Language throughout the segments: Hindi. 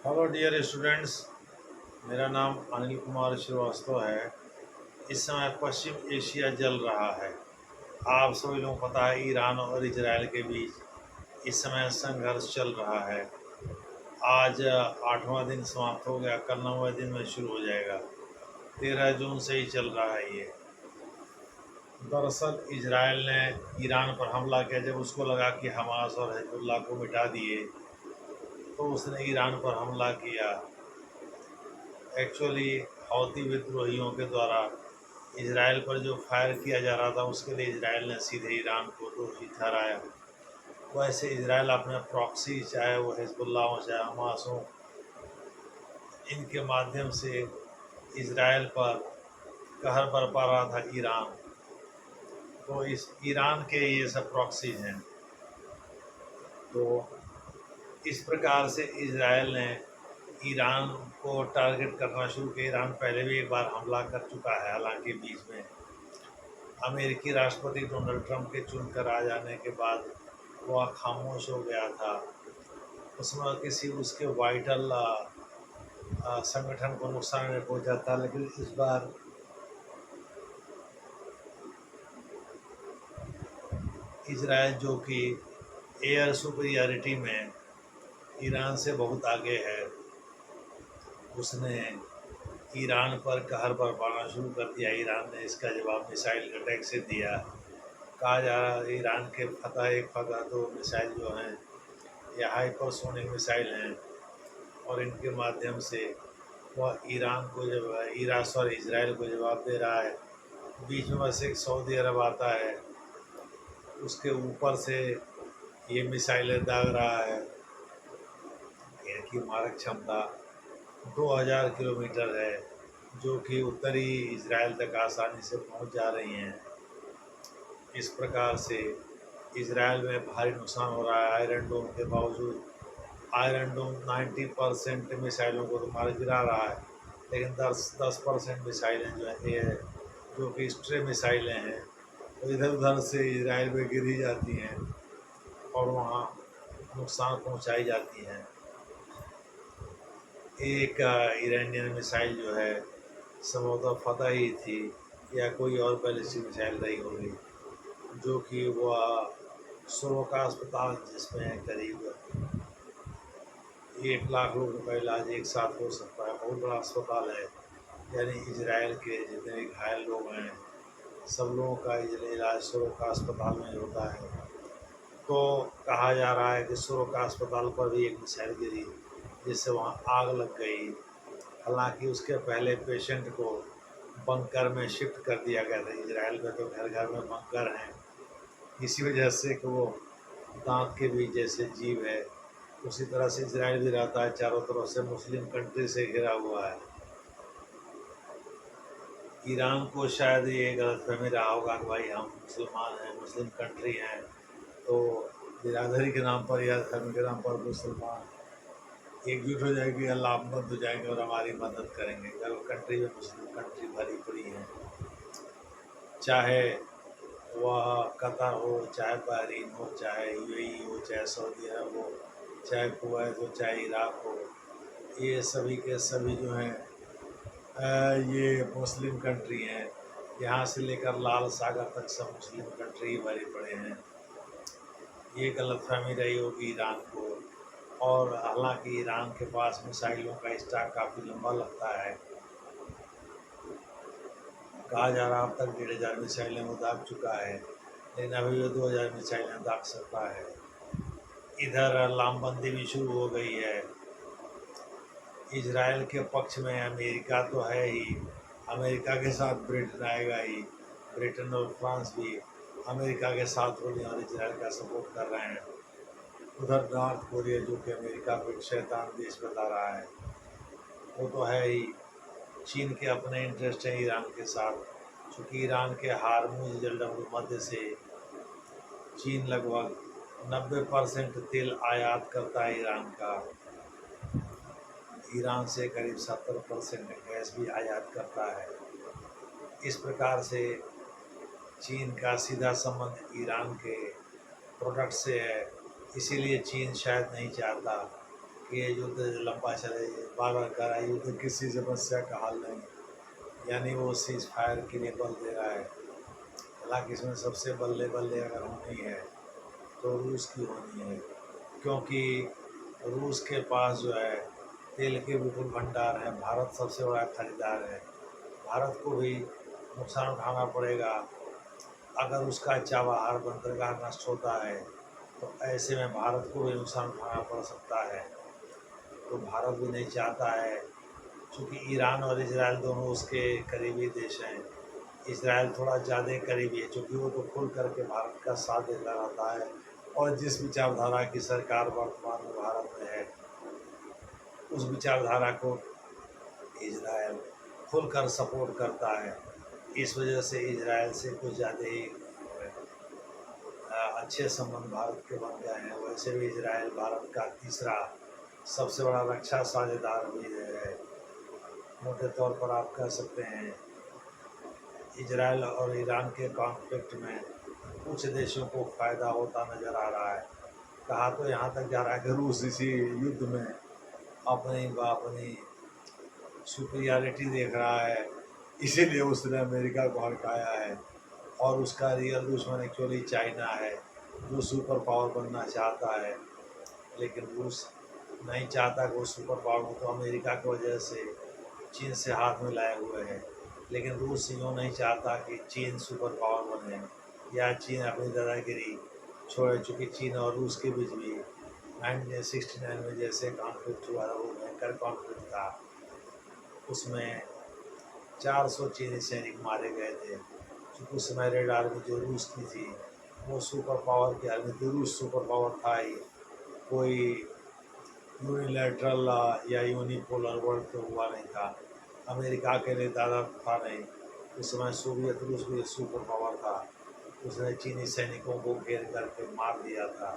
Hello dear students. मेरा नाम अनिल कुमार श्रीवास्तव है। इस समय पश्चिम एशिया जल रहा है। आप सभी लोगों को पता है ईरान और इजराइल के बीच इस समय संघर्ष चल रहा है। आज 8वां दिन समाप्त हो गया, कल 9वें दिन में शुरू हो जाएगा। 13 जून से ही चल रहा है ये। दरअसल इजराइल ने ईरान पर हमला किया। जब उसको लगा कि हमास और हिजबुल्लाह को मिटा दिए तो उसने ईरान पर हमला किया। एक्चुअली हौती विद्रोहियों के द्वारा इजराइल पर जो फायर किया जा रहा था उसके लिए इजराइल ने सीधे ईरान को दोषी ठहराया। वैसे इजराइल अपने प्रॉक्सी, चाहे वो हिजबुल्लाह हो चाहे हमास हो, इनके माध्यम से इजराइल पर कहर बरपा रहा था ईरान। तो इस ईरान के ये सब प्रॉक्सीज हैं। तो इस प्रकार से इजराइल ने ईरान को टारगेट करना शुरू किया। ईरान पहले भी एक बार हमला कर चुका है, हालांकि बीच में अमेरिकी राष्ट्रपति डोनाल्ड ट्रंप के चुनकर आ जाने के बाद वह खामोश हो गया था। उसमें किसी उसके वाइटल संगठन को नुकसान नहीं पहुंचा था। लेकिन इस बार इजराइल, जो कि एयर सुपीरियरिटी में ईरान से बहुत आगे है, उसने ईरान पर कहर बरपाना शुरू कर दिया। ईरान ने इसका जवाब मिसाइल अटैक से दिया। कहा जा रहा है ईरान के फतह 2 मिसाइल जो हैं ये हाइपरसोनिक मिसाइल हैं और इनके माध्यम से वह ईरान को जब इजराइल को जवाब दे रहा है। बीच में बस एक सऊदी अरब आता है, उसके ऊपर से ये मिसाइलें दाग रहा है। इनकी मारक क्षमता 2000 किलोमीटर है, जो कि उत्तरी इजराइल तक आसानी से पहुंच जा रही हैं। इस प्रकार से इजराइल में भारी नुकसान हो रहा है। आयरन डोम के बावजूद आयरन डोम 90% मिसाइलों को तो मार गिरा रहा है, लेकिन 10% मिसाइलें जो है ये जो कि स्ट्रे मिसाइलें हैं तो इधर उधर से इजराइल में गिरी जाती हैं और वहाँ नुकसान पहुँचाई जाती हैं। एक ईरानियन मिसाइल जो है संभवतः फतह ही थी या कोई और बैलिस्टिक मिसाइल रही होगी, जो कि वह सोरोका अस्पताल, जिसमें करीब 1 लाख लोगों का इलाज एक साथ हो सकता है, बहुत बड़ा अस्पताल है। यानी इजराइल के जितने भी घायल लोग हैं सब लोगों का इलाज सोरोका अस्पताल में होता है। तो कहा जा रहा है कि सोरोका अस्पताल पर भी एक मिसाइल गिरी जिससे वहाँ आग लग गई। हालांकि उसके पहले पेशेंट को बंकर में शिफ्ट कर दिया गया था। इजराइल में तो घर घर में बंकर हैं, इसी वजह से कि वो दांत के बीच जैसे जीव है उसी तरह से इजराइल भी रहता है, चारों तरफ से मुस्लिम कंट्री से घिरा हुआ है। ईरान को शायद ये गलतफहमी रहा होगा कि भाई हम मुसलमान हैं, मुस्लिम कंट्री हैं, तो बिरादरी के नाम पर या धर्म के नाम पर मुसलमान एकजुट हो जाएंगे, अल्लाहमंद हो जाएंगे और हमारी मदद करेंगे। गल्फ कंट्री में मुस्लिम कंट्री भरी पड़ी हैं, चाहे वह कतर हो, चाहे बहरीन हो, चाहे यूएई हो, चाहे सऊदी अरब हो, चाहे कुवैत हो, चाहे इराक हो। ये सभी के सभी जो हैं ये मुस्लिम कंट्री हैं। यहाँ से लेकर लाल सागर तक सब मुस्लिम कंट्री ही भरे पड़े हैं। ये गलतफहमी रही होगी ईरान को। और हालांकि ईरान के पास मिसाइलों का स्टॉक काफ़ी लंबा लगता है। कहा जा रहा अब तक 1500 मिसाइलें वो दाग चुका है, लेकिन अभी वो 2000 मिसाइलें दाग सकता है। इधर लामबंदी भी शुरू हो गई है। इजराइल के पक्ष में अमेरिका तो है ही, अमेरिका के साथ ब्रिटेन आएगा ही। ब्रिटेन और फ्रांस भी अमेरिका के साथ होने और इजराइल का सपोर्ट कर रहे हैं। उधर नॉर्थ कोरिया, जो कि अमेरिका को एक शैतान देश बता रहा है, वो तो है ही। चीन के अपने इंटरेस्ट हैं ईरान के साथ, चूँकि ईरान के हारमुज जलडमरू मध्य से चीन लगभग 90% तेल आयात करता है ईरान का। ईरान से करीब 70% गैस भी आयात करता है। इस प्रकार से चीन का सीधा संबंध ईरान के प्रोडक्ट से है। इसीलिए चीन शायद नहीं चाहता कि ये युद्ध लंबा चले, बार बार कह रहा है युद्ध किसी समस्या का हल नहीं, यानी वो सीज फायर के लिए बल दे रहा है। हालांकि इसमें सबसे बल्ले बल्ले अगर होनी है तो रूस की होनी है, क्योंकि रूस के पास जो है तेल के विपुल भंडार हैं, भारत सबसे बड़ा खरीदार है। भारत को भी नुकसान उठाना पड़ेगा अगर उसका चाबहार बंदरगाह नष्ट होता है, तो ऐसे में भारत को भी नुकसान उठाना पड़ सकता है। तो भारत भी नहीं चाहता है, क्योंकि ईरान और इजराइल दोनों उसके करीबी देश हैं। इजराइल थोड़ा ज़्यादा करीबी है, क्योंकि वो तो खुल करके भारत का साथ देता रहता है, और जिस विचारधारा की सरकार वर्तमान में भारत में है, उस विचारधारा को इजराइल खुलकर सपोर्ट करता है। इस वजह से इजराइल से कुछ ज़्यादा ही अच्छे संबंध भारत के बन गए हैं। वैसे भी इजराइल भारत का तीसरा सबसे बड़ा रक्षा साझेदार भी है। मोटे तौर पर आप कह सकते हैं इजराइल और ईरान के कॉन्फ्लिक्ट में कुछ देशों को फ़ायदा होता नज़र आ रहा है। कहा तो यहाँ तक जा रहा है कि रूस इसी युद्ध में अपनी सुपीरियरिटी देख रहा है, इसीलिए उसने अमेरिका को हड़काया है। और उसका रियल दुश्मन एक्चुअली चाइना है, जो सुपर पावर बनना चाहता है। लेकिन रूस नहीं चाहता कि वो सुपर पावर हो, तो अमेरिका की वजह से चीन से हाथ मिलाए हुए हैं। लेकिन रूस यूँ नहीं चाहता कि चीन सुपर पावर बने या चीन अपनी दादागिरी छोड़े, चूँकि चीन और रूस के बीच भी 1969 में जैसे कॉन्फ्लिक्ट हुआ था, वो भयंकर कॉन्फ्लिक्ट था। उसमें 400 चीनी सैनिक मारे गए थे, क्योंकि उस समय रेड आर्मी जो रूस की थी वो सुपर पावर की आर्मी थी। रूस सुपर पावर था ही, कोई यूनिलैटरल या यूनिपोलर वर्ल्ड तो हुआ नहीं था। अमेरिका अकेले दादा था नहीं, उस समय सोवियत रूस भी सुपर पावर था। उसने चीनी सैनिकों को घेर करके मार दिया था।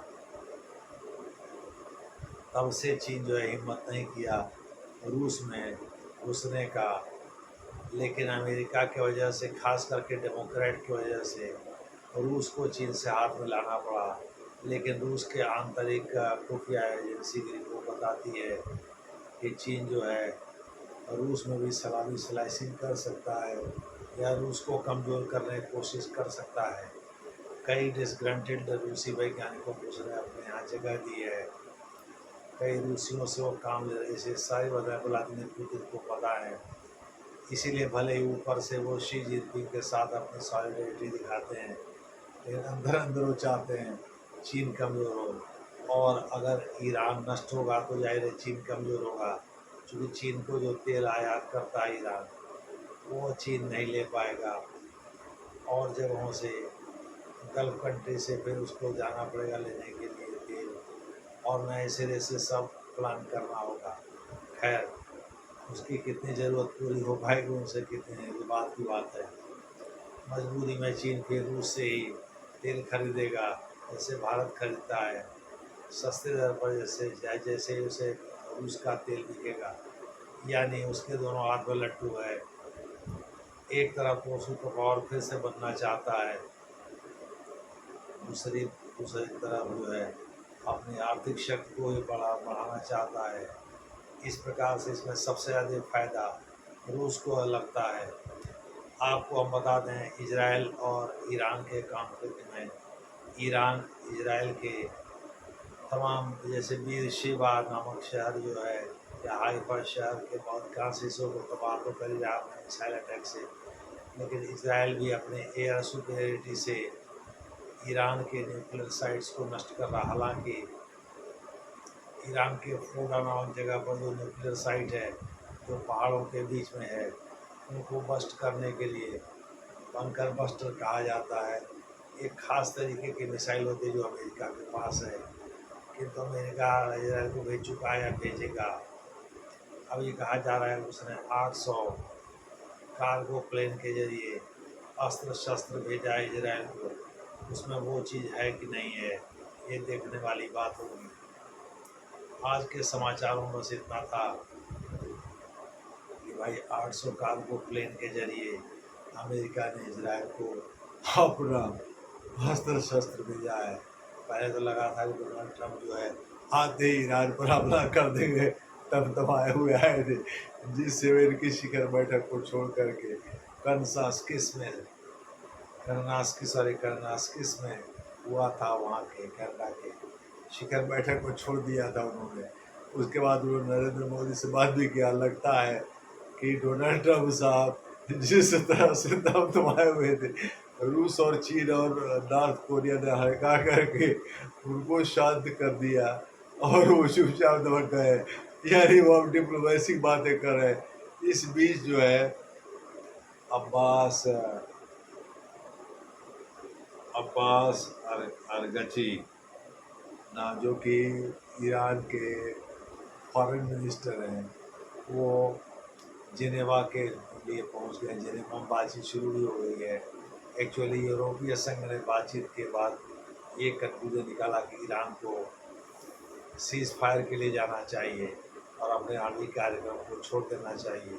तब से चीन जो है हिम्मत नहीं किया रूस में घुसने का। लेकिन अमेरिका की वजह से, खास करके डेमोक्रेट की वजह से, रूस को चीन से हाथ मिलाना पड़ा। लेकिन रूस के आंतरिक खुफिया एजेंसी की रिपोर्ट बताती है कि चीन जो है रूस में भी सलामी स्लाइसिंग कर सकता है या रूस को कमज़ोर करने की कोशिश कर सकता है। कई डिसग्रंटेड रूसी वैज्ञानिकों को उसने अपने यहाँ जगह दी है। कई रूसियों से वो काम ले रहे, इसे सारी वजह व्लादिमीर पुतिन को पता है। इसीलिए भले ही ऊपर से वो शी जिनपिंग के साथ अपनी सॉलिडरिटी दिखाते हैं, लेकिन अंदर अंदर वो चाहते हैं चीन कमज़ोर हो। और अगर ईरान नष्ट होगा तो जाहिर है चीन कमज़ोर होगा, क्योंकि चीन को जो तेल आयात करता है ईरान, वो चीन नहीं ले पाएगा। और जगहों से, गल्फ कंट्री से फिर उसको जाना पड़ेगा लेने के लिए तेल, और नए सिरे से सब प्लान करना होगा। खैर, उसकी कितनी ज़रूरत पूरी हो पाएगी उनसे कितनी, बात की बात है। मजबूरी में चीन फिर रूस से ही तेल खरीदेगा, जैसे भारत खरीदता है सस्ते दर पर, जैसे जैसे उसे रूस का तेल बिकेगा। यानी उसके दोनों हाथ में लट्टू है। एक तरफ वो सुपर पावर फिर से बनना चाहता है, दूसरी दूसरी तरफ जो है अपनी आर्थिक शक्ति को भी बढ़ाना चाहता है। इस प्रकार से इसमें सबसे ज़्यादा फ़ायदा रूस को लगता है। आपको हम बता दें, इजराइल और ईरान के कॉन्फ्लिक्ट में ईरान इजराइल के तमाम, जैसे बीरशेबा नामक शहर जो है, या हाइफा शहर के बहुत खास हिस्सों को तबाह तो कर ही रहा है मिसाइल अटैक से। लेकिन इजराइल भी अपने एयर सुपीरियरिटी से ईरान के न्यूक्लियर साइट्स को नष्ट कर रहा। हालांकि ईरान के फोर्डो नामक जगह पर जो न्यूक्लियर साइट है, जो पहाड़ों के बीच में है, उनको बस्ट करने के लिए बंकर बस्टर कहा जाता है। एक ख़ास तरीके की मिसाइल होती है जो अमेरिका के पास है, किंतु अमेरिका इजराइल को भेज चुका है या भेजेगा। अब ये कहा जा रहा है उसने 800 कार्गो प्लेन के जरिए अस्त्र शस्त्र भेजा है इजराइल को। उसमें वो चीज़ है कि नहीं है, ये देखने वाली बात होगी। आज के समाचारों में बस इतना था कि भाई 800 कार्गो प्लेन के जरिए अमेरिका ने इजराइल को अपना अस्त्र शस्त्र भेजा है। पहले तो लगा था कि डोनाल्ड ट्रंप जो है आते ही ईरान पर हमला कर देंगे, तब तमाए हुए आए थे, जिससे वे इनकी शिखर बैठक को छोड़ करके कर्नास्किस में कर्नास्किस में हुआ था, वहाँ के कनाडा के शिखर बैठक को छोड़ दिया था उन्होंने। उसके बाद उन्होंने नरेंद्र मोदी से बात भी किया। लगता है कि डोनाल्ड ट्रंप साहब जिस तरह से तब तुम्हारे हुए थे, रूस और चीन और नॉर्थ कोरिया ने हल्का करके उनको शांत कर दिया और वो चुपचाप दबक गए। यानी वो अब डिप्लोमेटिक बातें कर रहे हैं। इस बीच जो है अब्बास अब्बास अरगची ना, जो कि ईरान के फॉरेन मिनिस्टर हैं, वो जिनेवा के लिए पहुंच गए। जिनेवा में बातचीत शुरू भी हो गई है। एक्चुअली यूरोपीय संघ ने बातचीत के बाद ये कंक्लूजन निकाला कि ईरान को सीज फायर के लिए जाना चाहिए और अपने आणविक कार्यक्रम को छोड़ देना चाहिए।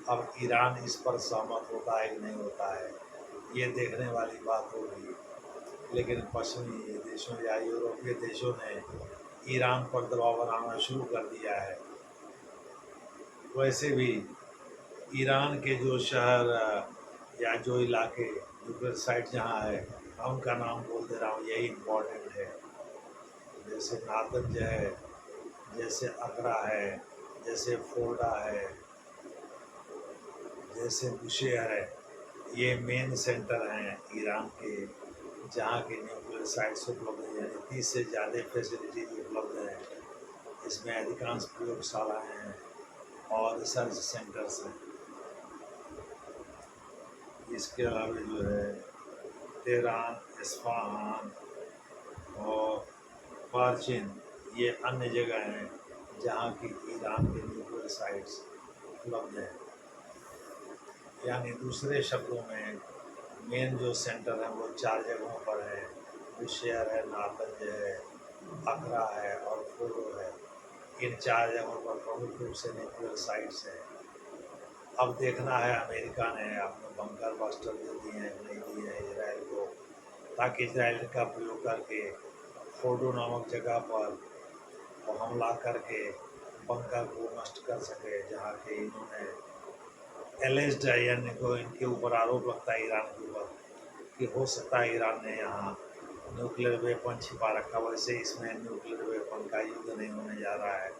अब ईरान इस पर सहमत होता है कि नहीं होता है, ये देखने वाली बात होगी। लेकिन पश्चिमी देशों या यूरोपीय देशों ने ईरान पर दबाव बनाना शुरू कर दिया है। वैसे भी ईरान के जो शहर या जो इलाके न्यूक्लियर साइट जहाँ है, मैं उनका नाम बोल दे रहा हूँ, यही इम्पोर्टेंट है। जैसे नातंज है, जैसे अकरा है, जैसे फोर्डा है, जैसे बुशेहर है, ये मेन सेंटर हैं ईरान के, जहाँ के न्यूक्लियर साइट्स उपलब्ध हैं। यानी 30 से ज़्यादा फैसिलिटीज उपलब्ध हैं। इसमें अधिकांश प्रयोगशालाएँ हैं और रिसर्च सेंटर्स हैं। इसके अलावा जो है तेहरान, इस्फहान और फारचिन, ये अन्य जगह हैं जहाँ की ईरान के न्यूक्लियर साइट्स उपलब्ध हैं। यानी दूसरे शब्दों में मेन जो सेंटर हैं वो 4 जगहों पर है। बुशेहर है, नातंज है, अकरा है और फोर्डो है। इन 4 जगहों पर प्रमुख रूप से न्यूक्लियर साइट्स हैं। अब देखना है अमेरिका ने अपने बंकर बस्टर जो दिए हैं, नहीं दिए हैं इसराइल को, ताकि इसराइल का प्रयोग करके फोर्डो नामक जगह पर वो हमला करके बंकर को नष्ट कर सके, जहाँ के इन्होंने एलिस्ड है, यानी को इनके ऊपर आरोप लगता है ईरान के ऊपर कि हो सकता है ईरान ने यहाँ न्यूक्लियर वेपन छिपा रखा। वैसे इसमें न्यूक्लियर वेपन का युद्ध नहीं होने जा रहा है,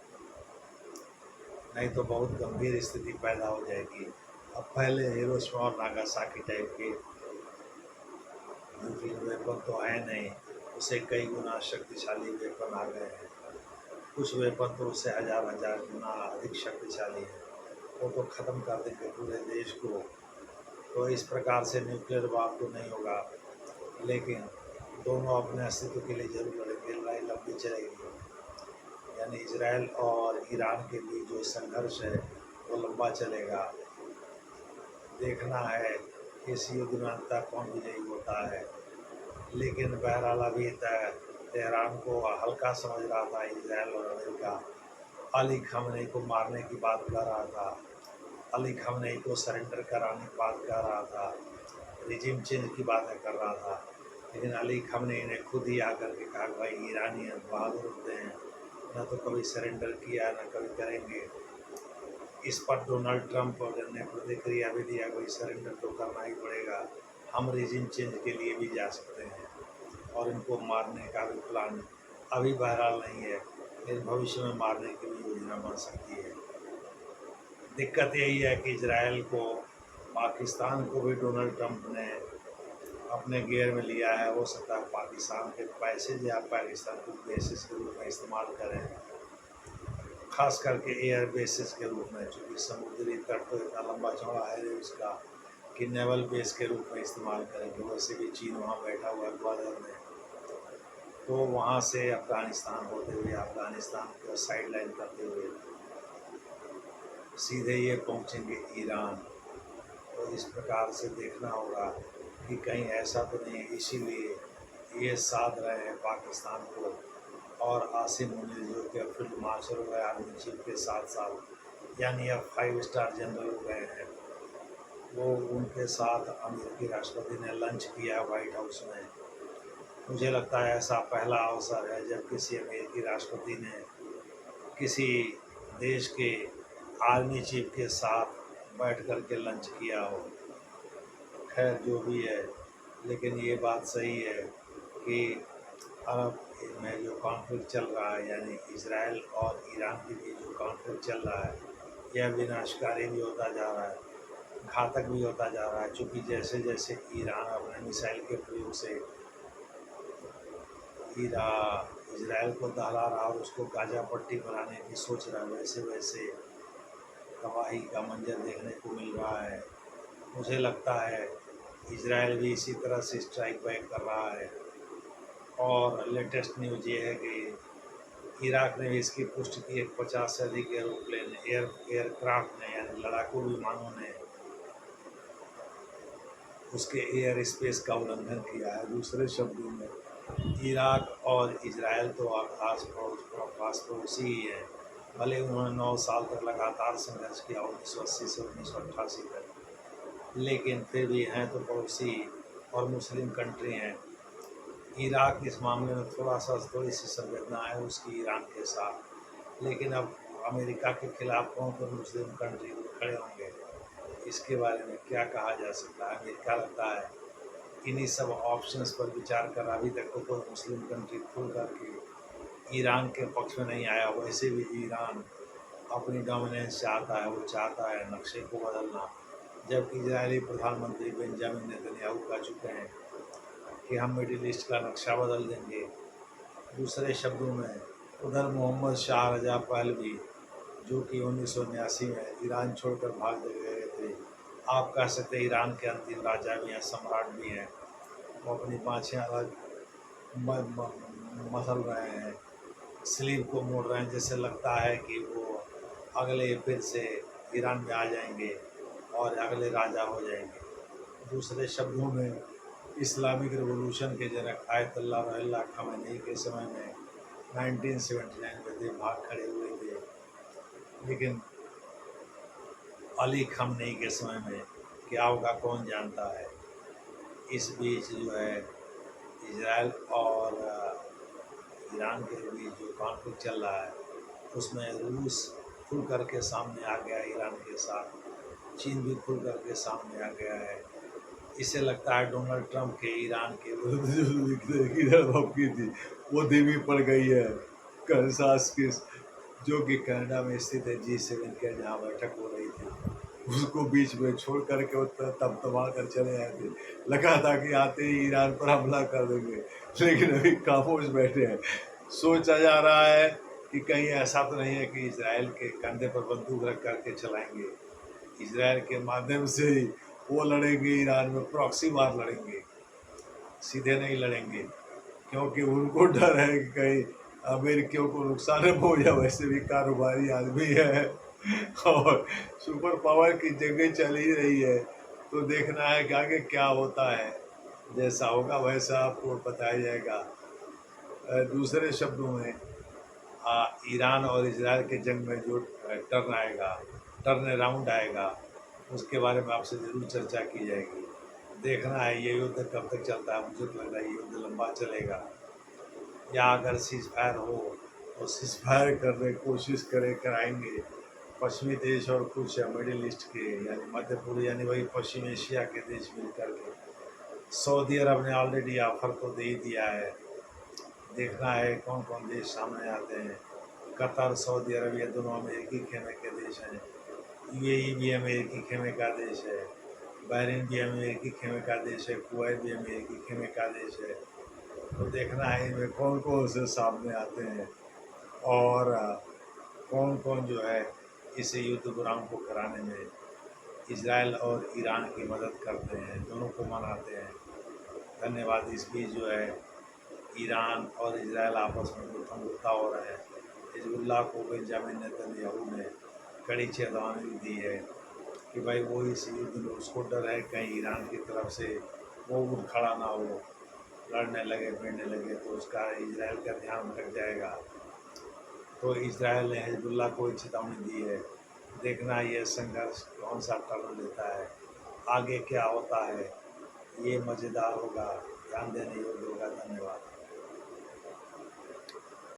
नहीं तो बहुत गंभीर स्थिति पैदा हो जाएगी। अब पहले हिरोशिमा और नागासाकी टाइप के न्यूक्लियर वेपन तो है नहीं, उसे कई गुना शक्तिशाली वेपन आ गए हैं। कुछ वेपन तो उससे हजार हजार गुना अधिक शक्तिशाली है, वो तो ख़त्म कर देंगे पूरे देश को। तो इस प्रकार से न्यूक्लियर वार तो नहीं होगा, लेकिन दोनों अपने अस्तित्व के लिए जरूर लड़ेंगे। लड़ाई लंबी चलेगी। यानी इजराइल और ईरान के बीच जो संघर्ष है वो लंबा चलेगा। देखना है इस युद्ध में अंत तक कौन विजयी होता है। लेकिन बहरहाल अभी तक तेहरान को हल्का समझ रहा था इजराइल और अमेरिका। अली खamenei को मारने की बात कर रहा था, अली खamenei को सरेंडर कराने की बात कर रहा था, रिजिम चेंज की बातें कर रहा था। लेकिन अली खamenei ने खुद ही आकर के कहा, भाई ईरानी बहादुर होते हैं, न तो कभी सरेंडर किया न कभी करेंगे। इस पर डोनाल्ड ट्रंप ने प्रतिक्रिया भी दिया, कोई सरेंडर तो करना ही पड़ेगा, हम रिजिम चेंज के लिए भी जा सकते हैं और इनको मारने का भी प्लान अभी बहरहाल नहीं है, लेकिन भविष्य में मारने की भी योजना बन सकती है। दिक्कत यही है कि इजराइल को, पाकिस्तान को भी डोनाल्ड ट्रंप ने अपने गियर में लिया है। हो सकता है पाकिस्तान के पैसे या पाकिस्तान को बेसिस के रूप में इस्तेमाल करें, खास करके एयर बेसिस के रूप में, चूँकि समुद्री तट तो इतना लंबा चौड़ा है उसका कि नेवल बेस के रूप में इस्तेमाल करेंगे। वैसे भी चीन वहाँ बैठा हुआ है ग्वादर में, तो वहाँ से अफ़गानिस्तान होते हुए, अफ़गानिस्तान को साइड लाइन करते हुए सीधे ये पहुँचेंगे ईरान। तो इस प्रकार से देखना होगा कि कहीं ऐसा तो नहीं है। इसीलिए ये साध रहे हैं पाकिस्तान को, और आसिम मुनीर जो कि फील्ड मार्शल हो गए आर्मी चीफ के साथ साथ, यानी अब 5 स्टार जनरल हो गए हैं, वो उनके साथ अमेरिकी राष्ट्रपति ने लंच किया वाइट हाउस में। मुझे लगता है ऐसा पहला अवसर है जब किसी अमेरिकी राष्ट्रपति ने किसी देश के आर्मी चीफ के साथ बैठ कर के लंच किया हो। खैर जो भी है, लेकिन ये बात सही है कि अरब में जो कॉन्फ्लिक्ट चल रहा है, यानी इजराइल और ईरान के बीच जो कॉन्फ्लिक्ट चल रहा है, यह विनाशकारी भी होता जा रहा है, घातक भी होता जा रहा है। चूँकि जैसे जैसे ईरान अपने मिसाइल के प्रयोग से ईरा इजराइल को दहला रहा और उसको गाजा पट्टी बनाने की सोच रहा है, वैसे वैसे तबाही का मंजर देखने को मिल रहा है। मुझे लगता है इजराइल भी इसी तरह से स्ट्राइक बैक कर रहा है। और लेटेस्ट न्यूज़ ये है कि इराक ने भी इसकी पुष्टि की है। 50 से अधिक एरोप्लेन एयरक्राफ्ट ने, यानी लड़ाकू विमानों ने उसके एयर स्पेस का उल्लंघन किया है। दूसरे शब्दों में इराक और इजराइल तो आस पड़ोसी ही है। भले उन्होंने 9 साल तक लगातार संघर्ष किया, 1980 से 1988 तक, लेकिन फिर भी हैं तो पड़ोसी और मुस्लिम कंट्री हैं। इराक इस मामले में थोड़ी सी संवेदना है उसकी ईरान के साथ, लेकिन अब अमेरिका के खिलाफ कौन कौन मुस्लिम कंट्री खड़े होंगे, इसके बारे में क्या कहा जा सकता है। मुझे क्या लगता है इन्हीं सब ऑप्शंस पर विचार कर अभी तक तो कोई मुस्लिम कंट्री खुल करके ईरान के पक्ष में नहीं आया। वैसे भी ईरान अपनी डोमिनेंस चाहता है, वो चाहता है नक्शे को बदलना, जबकि इजरायली प्रधानमंत्री बेंजामिन नेतन्याहू कह चुके हैं कि हम मिडिल ईस्ट का नक्शा बदल देंगे। दूसरे शब्दों में उधर मोहम्मद शाह रजा पहलवी, जो कि 1979 में ईरान छोड़कर भाग गए थे, आप कह सकते हैं ईरान के अंतिम राजा भी हैं, सम्राट भी हैं। वो अपनी बाँछें अलग मसल रहे हैं, स्लीव को मोड़ रहे हैं, जैसे लगता है कि वो अगले फिर से ईरान में आ जाएंगे और अगले राजा हो जाएंगे। दूसरे शब्दों में इस्लामिक रिवॉल्यूशन के जनक आयतुल्लाह रुहुल्लाह ख़मेनी के समय में 1979 में थे, भाग खड़े हुए थे, लेकिन अली ख़मेनी के समय में क्या होगा कौन जानता है। इस बीच जो है इजराइल और ईरान के बीच जो कॉन्फ्लिक्ट चल रहा है, उसमें रूस खुल करके सामने आ गया ईरान के साथ, चीन भी खुल करके सामने आ गया है। इससे लगता है डोनाल्ड ट्रंप के ईरान के विरुद्ध की धमकी थी वो धीमी पड़ गई है। कंसास की, जो कि कनाडा में स्थित है, G7 के जहाँ बैठक हो रही थी, उसको बीच में छोड़ करके वो तमतमा कर चले आए थे। लगा था कि आते ही ईरान पर हमला कर देंगे, लेकिन अभी खामोश बैठे हैं। सोचा जा रहा है कि कहीं ऐसा तो नहीं है कि इजराइल के कंधे पर बंदूक रख करके चलाएंगे। इजराइल के माध्यम से ही वो लड़ेंगे, ईरान में प्रॉक्सी वार लड़ेंगे, सीधे नहीं लड़ेंगे, क्योंकि उनको डर है कि कहीं अमेरिकियों को नुकसान न हो जाए। वैसे भी कारोबारी आदमी है और सुपर पावर की जंगें चल ही रही है, तो देखना है कि आगे क्या होता है। जैसा होगा वैसा आपको बताया जाएगा। दूसरे शब्दों में ईरान और इजराइल के जंग में जो टर्न राउंड आएगा, उसके बारे में आपसे ज़रूर चर्चा की जाएगी। देखना है ये युद्ध कब तक चलता है। मुझे तो लग रहा है ये युद्ध लंबा चलेगा, या अगर सीज फायर हो तो सीज फायर करने की कोशिश कराएंगे पश्चिमी देश और कुछ मिडिल ईस्ट के, यानी मध्य पूर्व, यानी वही पश्चिम एशिया के देश मिल करके। सऊदी अरब ने ऑलरेडी ऑफर तो दे ही दिया है। देखना है कौन कौन देश सामने आते हैं। कतर, सऊदी अरब, ये दोनों अमेरिकी खेमे के देश हैं। UAE भी अमेरिकी खेमे का देश है। बहरीन भी अमेरिकी खेमे का देश है। कुवैत भी अमेरिकी खेमे का देश है। तो देखना है इनमें कौन कौन से सामने आते हैं और कौन कौन जो है इस युद्ध विराम को कराने में इजराइल और ईरान की मदद करते हैं, दोनों को मनाते हैं। धन्यवाद। इस बीच जो है ईरान और इजराइल आपस में गुत्था हो रहे हैं। हिजबुल्लाह को बेंजामिन नेतन्याहू ने कड़ी चेतावनी दी है कि भाई वो इस युद्ध में उसको डर है कहीं ईरान की तरफ से वो उठ खड़ा ना हो, लड़ने लगे भिड़ने लगे तो उसका इजराइल का ध्यान भटक जाएगा। तो इजराइल ने हिजबुल्लाह को चेतावनी दी है। देखना ये संघर्ष कौन सा टर्न लेता है, आगे क्या होता है, ये मज़ेदार होगा। ध्यान देने योग्य होगा। धन्यवाद।